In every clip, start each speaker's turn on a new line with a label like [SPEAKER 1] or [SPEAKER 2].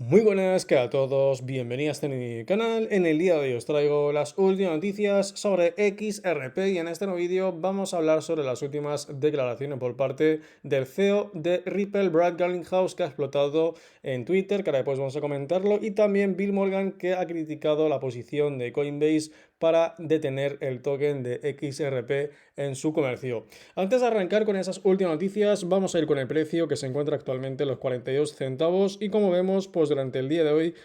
[SPEAKER 1] Muy buenas que a todos, bienvenidos a mi canal. En el día de hoy os traigo las últimas noticias sobre XRP y en este nuevo vídeo vamos a hablar sobre las últimas declaraciones por parte del CEO de Ripple, Brad Garlinghouse, que ha explotado en Twitter, que ahora después vamos a comentarlo, y también Bill Morgan, que ha criticado la posición de Coinbase para detener el token de XRP en su comercio. Antes de arrancar con esas últimas noticias, vamos a ir con el precio que se encuentra actualmente en los 42 centavos y como vemos, pues durante el día de hoy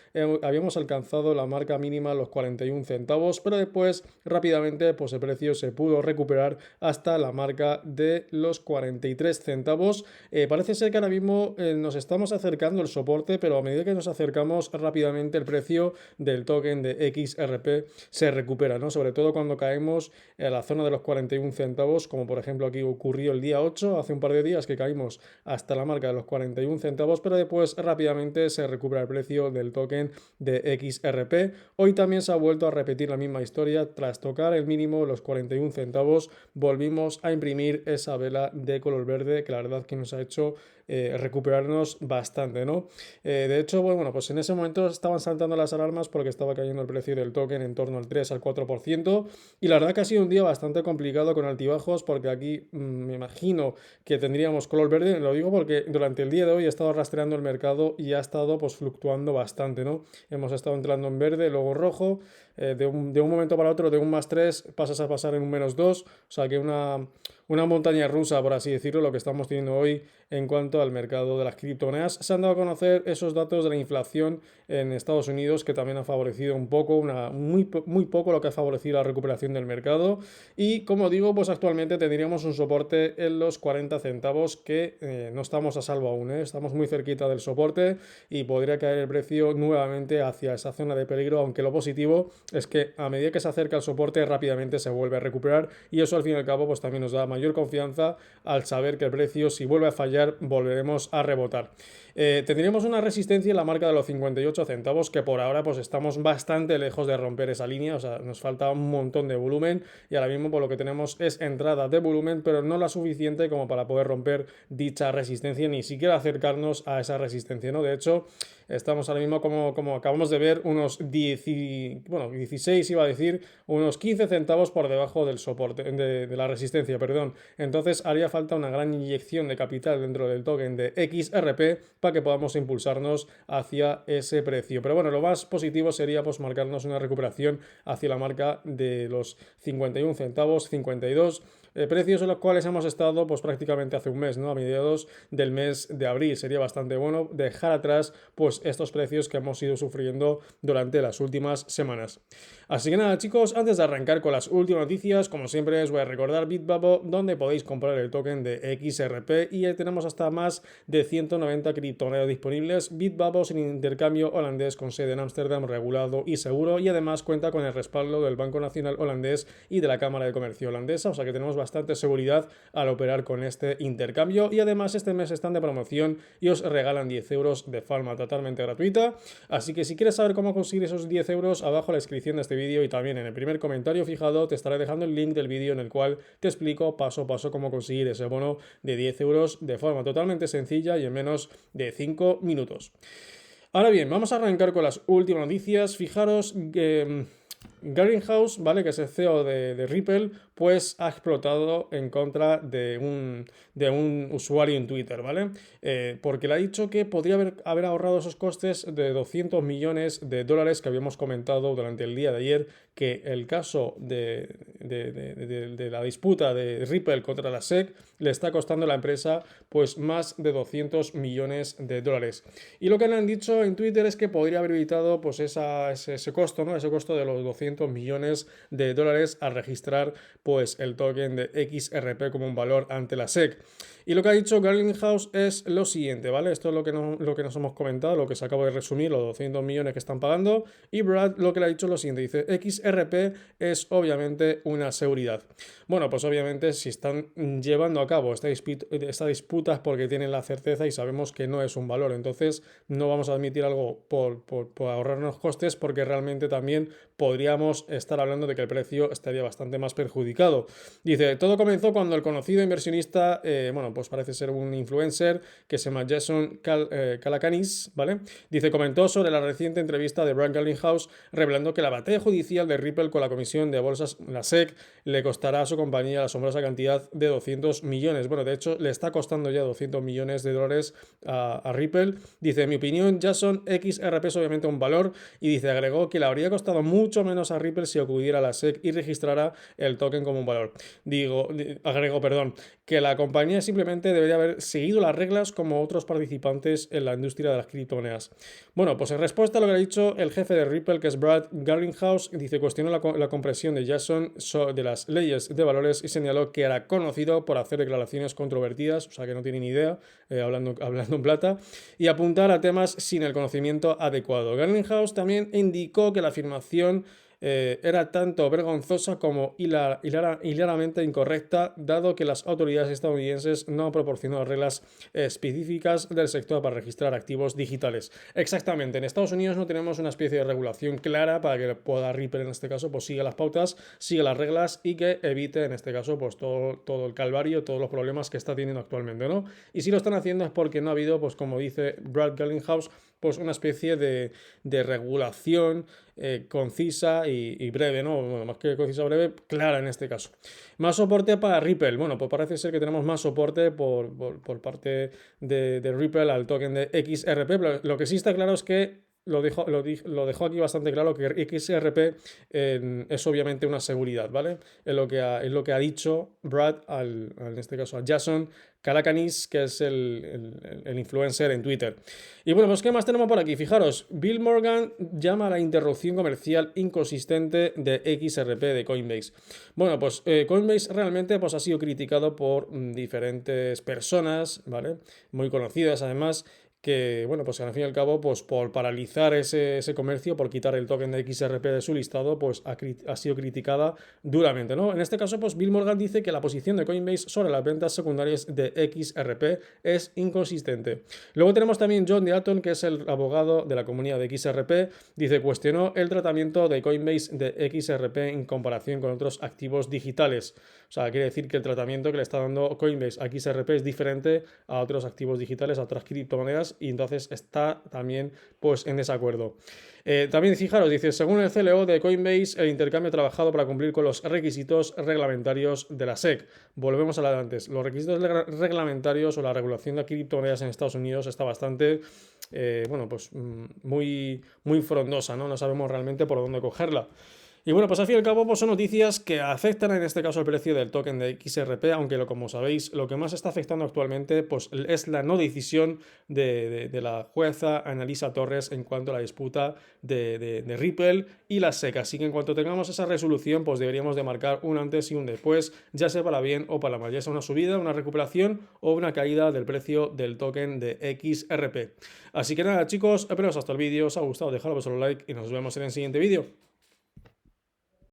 [SPEAKER 1] habíamos alcanzado la marca mínima los 41 centavos, pero después rápidamente pues el precio se pudo recuperar hasta la marca de los 43 centavos. Parece ser que ahora mismo nos estamos acercando al soporte, pero a medida que nos acercamos rápidamente el precio del token de XRP se recupera, ¿no? Sobre todo cuando caemos en la zona de los 41 centavos, como por ejemplo aquí ocurrió el día 8, hace un par de días que caímos hasta la marca de los 41 centavos, pero después rápidamente se recupera el precio del token de XRP. Hoy también se ha vuelto a repetir la misma historia, tras tocar el mínimo, los 41 centavos, volvimos a imprimir esa vela de color verde que la verdad que nos ha hecho recuperarnos bastante, ¿no? De hecho, bueno, pues en ese momento estaban saltando las alarmas porque estaba cayendo el precio del token en torno al 3 al 4% y la verdad que ha sido un día bastante complicado con altibajos porque aquí me imagino que tendríamos color verde, lo digo porque durante el día de hoy he estado rastreando el mercado y ha estado pues fluctuando bastante, ¿no? Hemos estado entrando en verde, luego rojo, de un momento para otro de un +3 pasas a pasar en un -2, o sea que una montaña rusa, por así decirlo, lo que estamos teniendo hoy en cuanto al mercado de las criptomonedas. Se han dado a conocer esos datos de la inflación en Estados Unidos que también ha favorecido un poco, muy poco lo que ha favorecido la recuperación del mercado. Y como digo, pues actualmente tendríamos un soporte en los 40 centavos que no estamos a salvo aún, ¿eh? Estamos muy cerquita del soporte y podría caer el precio nuevamente hacia esa zona de peligro, aunque lo positivo es que a medida que se acerca el soporte rápidamente se vuelve a recuperar y eso al fin y al cabo pues también nos da mayor confianza al saber que el precio, si vuelve a fallar, volveremos a rebotar. Tendríamos una resistencia en la marca de los 58 centavos que por ahora pues estamos bastante lejos de romper esa línea, o sea, nos falta un montón de volumen y ahora mismo por lo que tenemos es entrada de volumen, pero no la suficiente como para poder romper dicha resistencia, ni siquiera acercarnos a esa resistencia, ¿no? De hecho, estamos ahora mismo como acabamos de ver unos 16 iba a decir, unos 15 centavos por debajo del soporte, de la resistencia, perdón. Entonces haría falta una gran inyección de capital dentro del token de XRP para que podamos impulsarnos hacia ese precio. Pero bueno, lo más positivo sería pues marcarnos una recuperación hacia la marca de los 51 centavos, 52 precios en los cuales hemos estado pues prácticamente hace un mes, ¿no? A mediados del mes de abril. Sería bastante bueno dejar atrás pues estos precios que hemos ido sufriendo durante las últimas semanas. Así que nada, chicos, antes de arrancar con las últimas noticias, como siempre os voy a recordar Bitbabo, donde podéis comprar el token de XRP y tenemos hasta más de 190 criptomonedas disponibles. Bitbabo sin intercambio holandés con sede en Ámsterdam, regulado y seguro, y además cuenta con el respaldo del Banco Nacional holandés y de la Cámara de Comercio holandesa, o sea que tenemos bastante seguridad al operar con este intercambio y además este mes están de promoción y os regalan 10 euros de forma totalmente gratuita. Así que si quieres saber cómo conseguir esos 10 euros, abajo en la descripción de este vídeo y también en el primer comentario fijado te estaré dejando el link del vídeo en el cual te explico paso a paso cómo conseguir ese bono de 10 euros de forma totalmente sencilla y en menos de 5 minutos. Ahora bien, vamos a arrancar con las últimas noticias. Fijaros que Garlinghouse, ¿vale? Que es el CEO de Ripple, pues ha explotado en contra de un usuario en Twitter, ¿vale? Porque le ha dicho que podría haber ahorrado esos costes de 200 millones de dólares que habíamos comentado durante el día de ayer, que el caso de la disputa de Ripple contra la SEC le está costando a la empresa pues más de 200 millones de dólares. Y lo que le han dicho en Twitter es que podría haber evitado pues ese costo, ¿no? Ese costo de los 200 millones de dólares al registrar pues el token de XRP como un valor ante la SEC. Y lo que ha dicho Garlinghouse es lo siguiente, ¿vale? Esto es lo que nos hemos comentado, lo que se acabo de resumir, los 200 millones que están pagando. Y Brad lo que le ha dicho es lo siguiente, dice, XRP es obviamente una seguridad. Bueno, pues obviamente si están llevando a cabo esta disputa es porque tienen la certeza y sabemos que no es un valor. Entonces no vamos a admitir algo por ahorrarnos costes porque realmente también podríamos podríamos estar hablando de que el precio estaría bastante más perjudicado. Dice, todo comenzó cuando el conocido inversionista, bueno, pues parece ser un influencer que se llama Jason Calacanis, ¿vale? Dice, comentó sobre la reciente entrevista de Brad Garlinghouse revelando que la batalla judicial de Ripple con la Comisión de Bolsas, la SEC, le costará a su compañía la asombrosa cantidad de 200 millones. Bueno, de hecho, le está costando ya 200 millones de dólares a Ripple. Dice, en mi opinión, Jason XRP es obviamente un valor, y dice, agregó que le habría costado mucho menos a Ripple si acudiera a la SEC y registrara el token como un valor. Agregó, perdón, que la compañía simplemente debería haber seguido las reglas como otros participantes en la industria de las criptomonedas. Bueno, pues en respuesta a lo que ha dicho el jefe de Ripple, que es Brad Garlinghouse, dice, cuestionó la comprensión de Jason de las leyes de valores y señaló que era conocido por hacer declaraciones controvertidas, o sea que no tiene ni idea, hablando en plata, y apuntar a temas sin el conocimiento adecuado. Garlinghouse también indicó que la afirmación era tanto vergonzosa como hilaramente incorrecta, dado que las autoridades estadounidenses no han proporcionado reglas específicas del sector para registrar activos digitales. Exactamente, en Estados Unidos no tenemos una especie de regulación clara para que pueda Ripple en este caso pues siga las pautas, siga las reglas y que evite en este caso pues todo el calvario, todos los problemas que está teniendo actualmente, ¿no? Y si lo están haciendo es porque no ha habido, pues como dice Brad Garlinghouse, pues una especie de regulación concisa y breve, ¿no? Bueno, más que concisa, breve, clara en este caso. Más soporte para Ripple. Bueno, pues parece ser que tenemos más soporte por parte de Ripple al token de XRP, pero lo que sí está claro es que lo dejó aquí bastante claro que XRP es obviamente una seguridad, ¿vale? Es lo que ha dicho Brad en este caso a Jason Calacanis, que es el influencer en Twitter. Y bueno, pues ¿qué más tenemos por aquí? Fijaros, Bill Morgan llama a la interrupción comercial inconsistente de XRP de Coinbase. Bueno, pues Coinbase realmente pues, ha sido criticado por diferentes personas, ¿vale? Muy conocidas además, que, bueno, pues al fin y al cabo, pues por paralizar ese comercio, por quitar el token de XRP de su listado, pues ha sido criticada duramente, ¿no? En este caso, pues Bill Morgan dice que la posición de Coinbase sobre las ventas secundarias de XRP es inconsistente. Luego tenemos también John Deaton, que es el abogado de la comunidad de XRP, dice, cuestionó el tratamiento de Coinbase de XRP en comparación con otros activos digitales. O sea, quiere decir que el tratamiento que le está dando Coinbase a XRP es diferente a otros activos digitales, a otras criptomonedas, y entonces está también pues en desacuerdo. También fijaros, dice, según el CLO de Coinbase, el intercambio ha trabajado para cumplir con los requisitos reglamentarios de la SEC. Volvemos a la de antes. Los requisitos reglamentarios o la regulación de criptomonedas en Estados Unidos está bastante, bueno, pues muy frondosa, ¿no? No sabemos realmente por dónde cogerla. Y bueno, pues al fin y al cabo pues son noticias que afectan en este caso el precio del token de XRP, aunque como sabéis, lo que más está afectando actualmente pues es la no decisión de la jueza Analisa Torres en cuanto a la disputa de Ripple y la SEC. Así que en cuanto tengamos esa resolución, pues deberíamos de marcar un antes y un después, ya sea para bien o para mal, ya sea una subida, una recuperación o una caída del precio del token de XRP. Así que nada chicos, espero hasta el vídeo, os ha gustado, dejadlo vuestro like y nos vemos en el siguiente vídeo.